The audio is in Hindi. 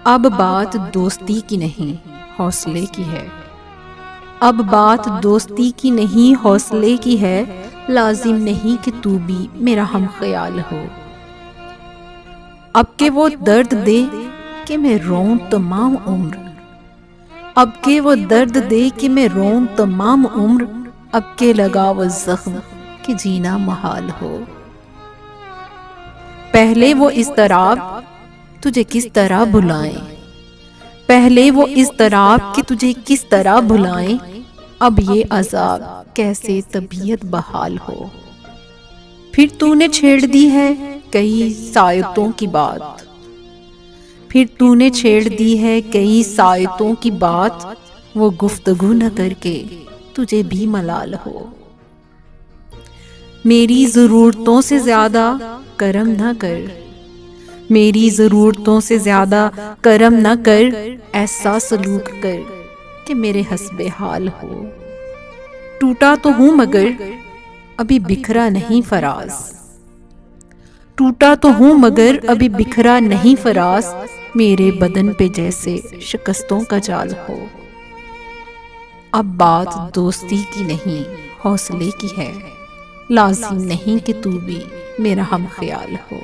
अब बात दोस्ती की नहीं हौसले की है। अब बात दोस्ती की नहीं हौसले की है। लाजिम नहीं कि तू भी मेरा हम ख्याल हो। अब के वो दर्द दे कि मैं रोऊं तमाम उम्र। अब के वो दर्द दे कि मैं रोऊं तमाम उम्र। अब के लगा वो जख्म कि जीना महाल हो। पहले वो इस तरह तुझे किस तरह भुलाएं। पहले वो इस तरह कि तुझे किस तरह भुलाएं। अब ये अजाब कैसे तबीयत बहाल हो। फिर तूने छेड़ दी है कई सायतों की बात। फिर तूने छेड़ दी है कई सायतों की बात। वो गुफ्तगू न करके तुझे भी मलाल हो। मेरी ज़रूरतों से ज़्यादा करम न कर। मेरी ज़रूरतों से ज़्यादा करम न कर। ऐसा सलूक कर कि मेरे हस्बे हाल हो। टूटा तो हूँ मगर अभी बिखरा नहीं फराज। टूटा तो हूँ मगर अभी बिखरा नहीं फराज। मेरे बदन पे जैसे शिकस्तों का जाल हो। अब बात दोस्ती की नहीं हौसले की है। लाजिम नहीं कि तू भी मेरा हम ख्याल हो।